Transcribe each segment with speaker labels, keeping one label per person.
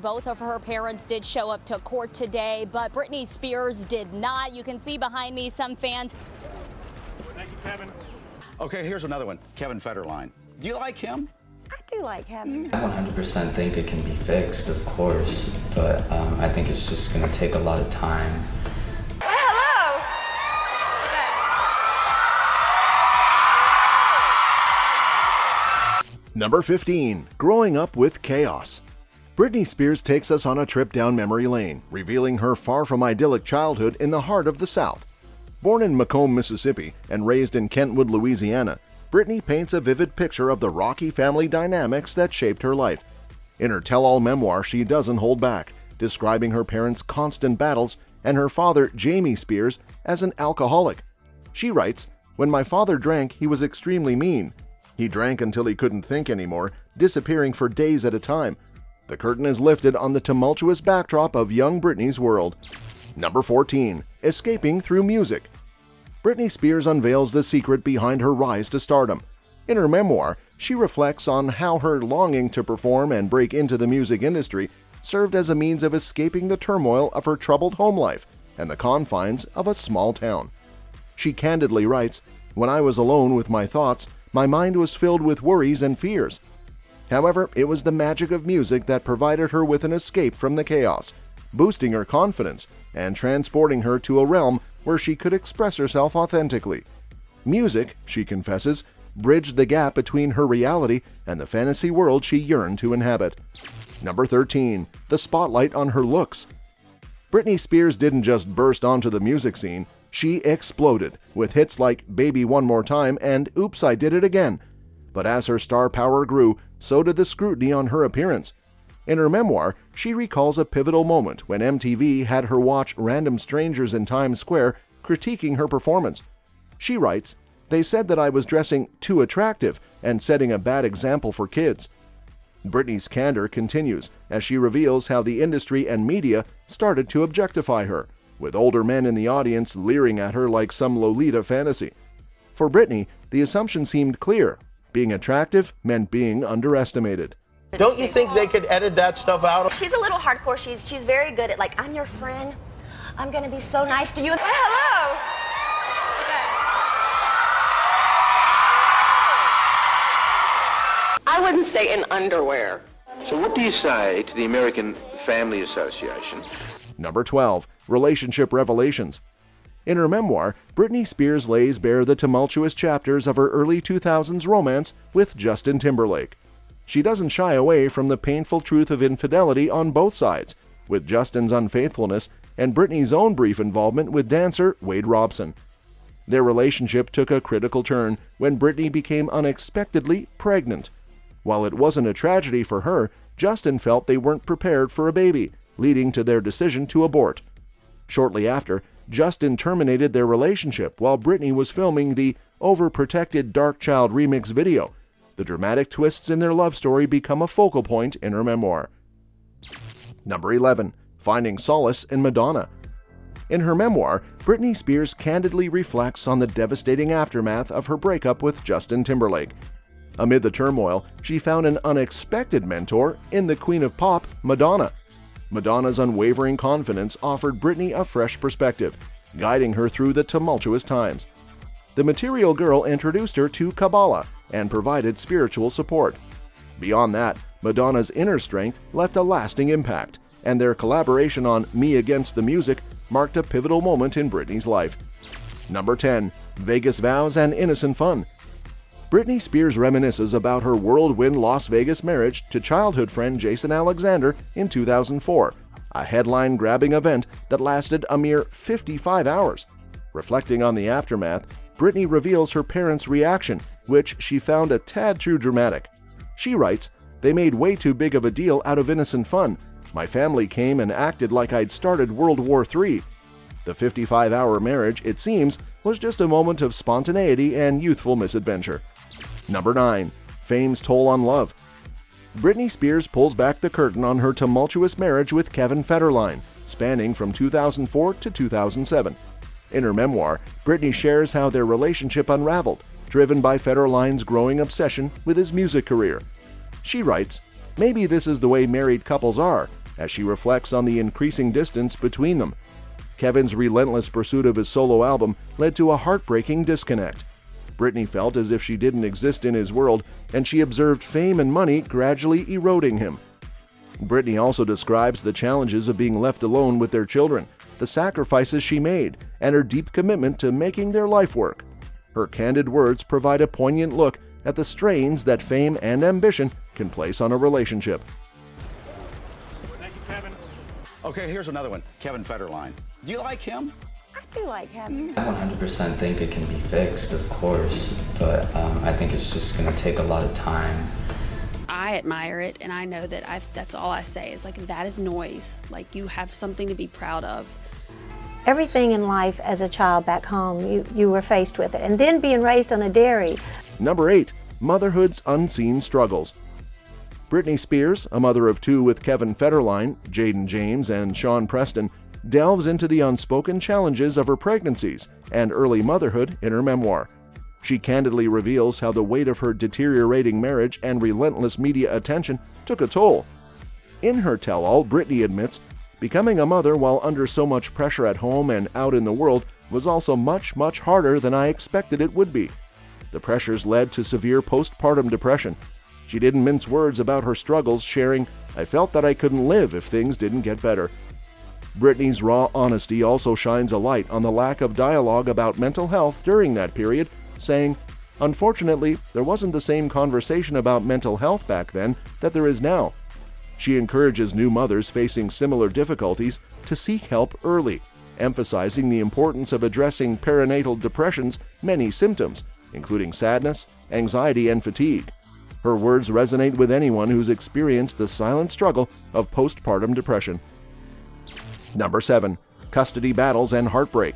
Speaker 1: Both of her parents did show up to court today, but Britney Spears did not. You can see behind me some fans.
Speaker 2: Thank you, Kevin.
Speaker 3: Okay, here's another one. Kevin Federline. Do you like him?
Speaker 4: I do like him.
Speaker 5: I 100% think it can be fixed, of course, but I think it's just going to take a lot of time.
Speaker 4: Well, hello!
Speaker 6: Number 15. Growing Up with Chaos. Britney Spears takes us on a trip down memory lane, revealing her far from idyllic childhood in the heart of the South. Born in Macomb, Mississippi, and raised in Kentwood, Louisiana, Britney paints a vivid picture of the rocky family dynamics that shaped her life. In her tell-all memoir, she doesn't hold back, describing her parents' constant battles and her father, Jamie Spears, as an alcoholic. She writes, "When my father drank, he was extremely mean. He drank until he couldn't think anymore, disappearing for days at a time. The curtain is lifted on the tumultuous backdrop of young Britney's world." Number 14. Escaping through music. Britney Spears unveils the secret behind her rise to stardom. In her memoir, she reflects on how her longing to perform and break into the music industry served as a means of escaping the turmoil of her troubled home life and the confines of a small town. She candidly writes, "When I was alone with my thoughts, my mind was filled with worries and fears." However, it was the magic of music that provided her with an escape from the chaos, boosting her confidence and transporting her to a realm where she could express herself authentically. Music, she confesses, bridged the gap between her reality and the fantasy world she yearned to inhabit. Number 13. The spotlight on her looks. Britney Spears didn't just burst onto the music scene, she exploded with hits like Baby One More Time and Oops, I Did It Again. But as her star power grew, so did the scrutiny on her appearance. In her memoir, she recalls a pivotal moment when MTV had her watch random strangers in Times Square critiquing her performance. She writes, "They said that I was dressing too attractive and setting a bad example for kids." Britney's candor continues as she reveals how the industry and media started to objectify her, with older men in the audience leering at her like some Lolita fantasy. For Britney, the assumption seemed clear. Being attractive meant being underestimated.
Speaker 7: Don't you think they could edit that stuff out?
Speaker 4: She's a little hardcore. She's very good at, like, I'm your friend. I'm going to be so nice to you. Well, hello! I wouldn't say in underwear.
Speaker 8: So what do you say to the American Family Association?
Speaker 6: Number 12. Relationship revelations. In her memoir, Britney Spears lays bare the tumultuous chapters of her early 2000s romance with Justin Timberlake. She doesn't shy away from the painful truth of infidelity on both sides, with Justin's unfaithfulness and Britney's own brief involvement with dancer Wade Robson. Their relationship took a critical turn when Britney became unexpectedly pregnant. While it wasn't a tragedy for her, Justin felt they weren't prepared for a baby, leading to their decision to abort. Shortly after, Justin terminated their relationship while Britney was filming the overprotected Dark Child remix video. The dramatic twists in their love story become a focal point in her memoir. Number 11. Finding solace in Madonna. In her memoir, Britney Spears candidly reflects on the devastating aftermath of her breakup with Justin Timberlake. Amid the turmoil, she found an unexpected mentor in the Queen of Pop, Madonna. Madonna's unwavering confidence offered Britney a fresh perspective, guiding her through the tumultuous times. The Material Girl introduced her to Kabbalah and provided spiritual support. Beyond that, Madonna's inner strength left a lasting impact, and their collaboration on Me Against the Music marked a pivotal moment in Britney's life. Number 10. Vegas vows and innocent fun. Britney Spears reminisces about her whirlwind Las Vegas marriage to childhood friend Jason Alexander in 2004, a headline-grabbing event that lasted a mere 55 hours. Reflecting on the aftermath, Britney reveals her parents' reaction, which she found a tad too dramatic. She writes, "They made way too big of a deal out of innocent fun. My family came and acted like I'd started World War III. The 55-hour marriage, it seems, was just a moment of spontaneity and youthful misadventure." Number 9. Fame's toll on love. Britney Spears pulls back the curtain on her tumultuous marriage with Kevin Federline, spanning from 2004 to 2007. In her memoir, Britney shares how their relationship unraveled, driven by Federline's growing obsession with his music career. She writes, "Maybe this is the way married couples are. as she reflects on the increasing distance between them. Kevin's relentless pursuit of his solo album led to a heartbreaking disconnect. Britney felt as if she didn't exist in his world, and she observed fame and money gradually eroding him. Britney also describes the challenges of being left alone with their children, the sacrifices she made, and her deep commitment to making their life work. Her candid words provide a poignant look at the strains that fame and ambition can place on a relationship.
Speaker 2: Thank you, Kevin.
Speaker 3: Okay, here's another one. Kevin Federline. Do you like him?
Speaker 4: I do like him.
Speaker 5: I 100% think it can be fixed, of course, but I think it's just going to take a lot of time.
Speaker 9: I admire it, and I know that that's all I say is, like, that is noise. Like, you have something to be proud of.
Speaker 10: Everything in life as a child back home, you were faced with it. And then being raised on a dairy.
Speaker 6: Number 8. Motherhood's unseen struggles. Britney Spears, a mother of 2 with Kevin Federline, Jaden James, and Sean Preston, delves into the unspoken challenges of her pregnancies and early motherhood in her memoir. She candidly reveals how the weight of her deteriorating marriage and relentless media attention took a toll. In her tell-all, Britney admits, becoming a mother while under so much pressure at home and out in the world was also much harder than I expected it would be. The pressures led to severe postpartum depression. She didn't mince words about her struggles, sharing, "I felt that I couldn't live if things didn't get better." Britney's raw honesty also shines a light on the lack of dialogue about mental health during that period, saying, "Unfortunately, there wasn't the same conversation about mental health back then that there is now." She encourages new mothers facing similar difficulties to seek help early, emphasizing the importance of addressing perinatal depression's many symptoms, including sadness, anxiety, and fatigue. Her words resonate with anyone who's experienced the silent struggle of postpartum depression. Number 7. Custody battles and heartbreak.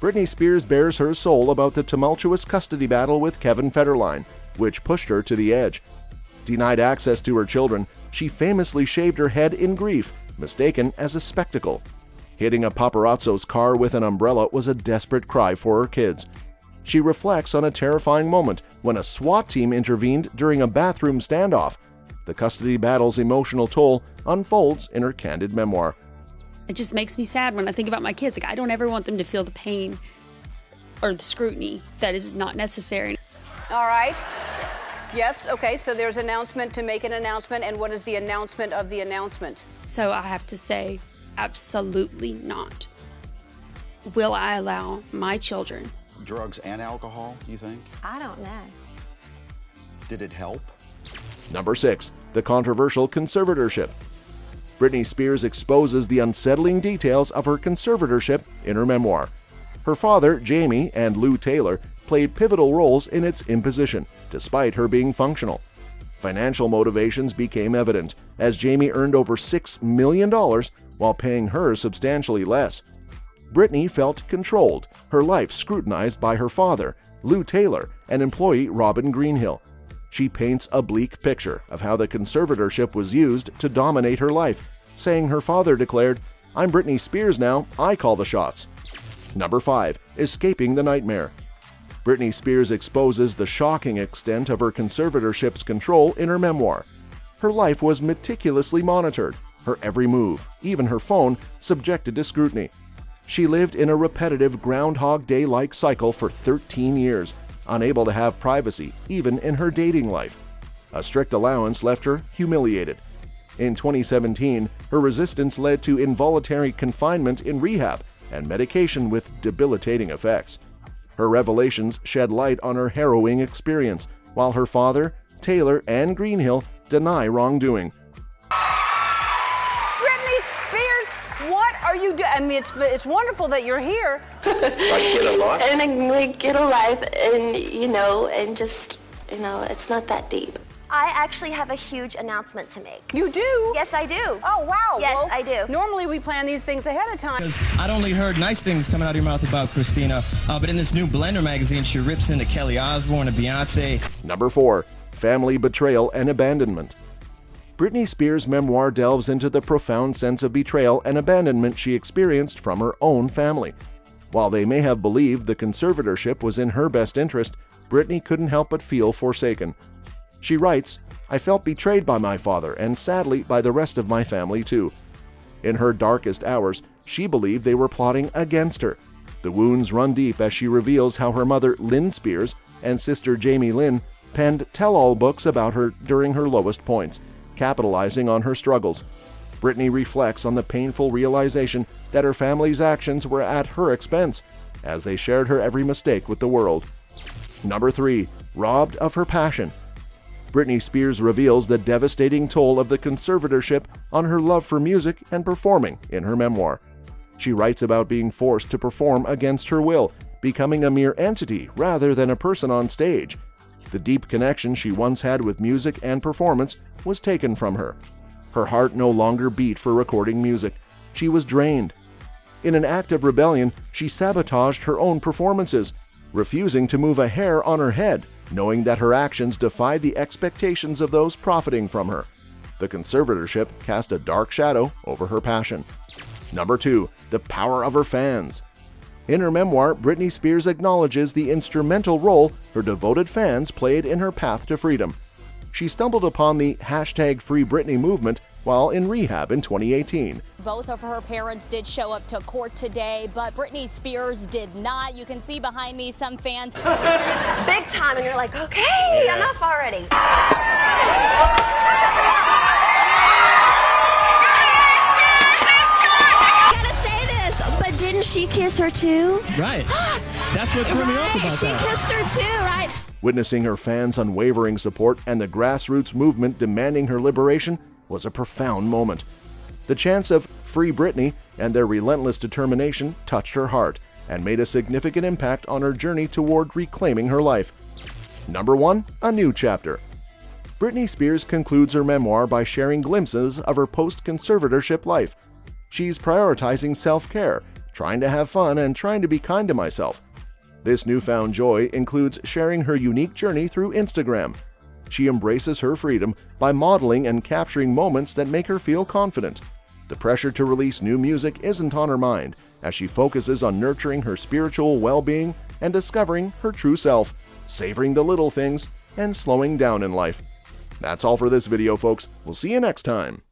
Speaker 6: Britney Spears bears her soul about the tumultuous custody battle with Kevin Federline, which pushed her to the edge. Denied access to her children, she famously shaved her head in grief, mistaken as a spectacle. Hitting a paparazzo's car with an umbrella was a desperate cry for her kids. She reflects on a terrifying moment when a SWAT team intervened during a bathroom standoff. The custody battle's emotional toll unfolds in her candid memoir.
Speaker 9: It just makes me sad when I think about my kids. Like, I don't ever want them to feel the pain or the scrutiny that is not necessary.
Speaker 11: All right. Yes, okay, so there's an announcement to make an announcement, and what is the announcement of the announcement?
Speaker 9: So I have to say, absolutely not. Will I allow my children?
Speaker 3: Drugs and alcohol, do you think?
Speaker 10: I don't know.
Speaker 3: Did it help?
Speaker 6: Number 6. The controversial conservatorship. Britney Spears exposes the unsettling details of her conservatorship in her memoir. Her father, Jamie, and Lou Taylor played pivotal roles in its imposition, despite her being functional. Financial motivations became evident, as Jamie earned over $6 million while paying her substantially less. Britney felt controlled, her life scrutinized by her father, Lou Taylor, and employee Robin Greenhill. She paints a bleak picture of how the conservatorship was used to dominate her life, saying her father declared, "I'm Britney Spears now, I call the shots." Number 5. Escaping the nightmare. Britney Spears exposes the shocking extent of her conservatorship's control in her memoir. Her life was meticulously monitored, her every move, even her phone, subjected to scrutiny. She lived in a repetitive Groundhog Day-like cycle for 13 years, unable to have privacy, even in her dating life. A strict allowance left her humiliated. In 2017, her resistance led to involuntary confinement in rehab and medication with debilitating effects. Her revelations shed light on her harrowing experience, while her father, Taylor, and Greenhill deny wrongdoing.
Speaker 11: Britney Spears, what are you doing? I mean, it's wonderful that you're here.
Speaker 8: Like get a life?
Speaker 4: And like get a life, and just, it's not that deep. I actually have a huge announcement to make.
Speaker 11: You do?
Speaker 4: Yes, I do.
Speaker 11: Oh, wow.
Speaker 4: Yes,
Speaker 11: well,
Speaker 4: I do.
Speaker 11: Normally we plan these things ahead of time.
Speaker 12: I'd only heard nice things coming out of your mouth about Christina, but in this new Blender magazine, she rips into Kelly Osbourne and Beyonce.
Speaker 6: Number 4. Family betrayal and abandonment. Britney Spears' memoir delves into the profound sense of betrayal and abandonment she experienced from her own family. While they may have believed the conservatorship was in her best interest, Britney couldn't help but feel forsaken. She writes, "I felt betrayed by my father and sadly by the rest of my family too. In her darkest hours, she believed they were plotting against her. The wounds run deep as she reveals how her mother, Lynn Spears, and sister Jamie Lynn penned tell-all books about her during her lowest points, capitalizing on her struggles. Britney reflects on the painful realization that her family's actions were at her expense, as they shared her every mistake with the world. Number 3. Robbed of her passion. Britney Spears reveals the devastating toll of the conservatorship on her love for music and performing in her memoir. She writes about being forced to perform against her will, becoming a mere entity rather than a person on stage. The deep connection she once had with music and performance was taken from her. Her heart no longer beat for recording music. She was drained. In an act of rebellion, she sabotaged her own performances, refusing to move a hair on her head, knowing that her actions defied the expectations of those profiting from her. The conservatorship cast a dark shadow over her passion. Number 2. The power of her fans. In her memoir, Britney Spears acknowledges the instrumental role her devoted fans played in her path to freedom. She stumbled upon the #FreeBritney movement while in rehab in 2018.
Speaker 1: Both of her parents did show up to court today, but Britney Spears did not. You can see behind me some fans.
Speaker 4: Big time, and you're like, okay, enough already. Gotta say this, but didn't she kiss her too?
Speaker 12: Right. That's what threw me off about
Speaker 4: She
Speaker 12: that.
Speaker 4: kissed her too, right?
Speaker 6: Witnessing her fans' unwavering support and the grassroots movement demanding her liberation was a profound moment. The chants of "Free Britney" and their relentless determination touched her heart and made a significant impact on her journey toward reclaiming her life. Number 1. A new chapter. Britney Spears concludes her memoir by sharing glimpses of her post-conservatorship life. She's prioritizing self-care, trying to have fun, and trying to be kind to myself. This newfound joy includes sharing her unique journey through Instagram. She embraces her freedom by modeling and capturing moments that make her feel confident. The pressure to release new music isn't on her mind, as she focuses on nurturing her spiritual well-being and discovering her true self, savoring the little things, and slowing down in life. That's all for this video, folks. We'll see you next time.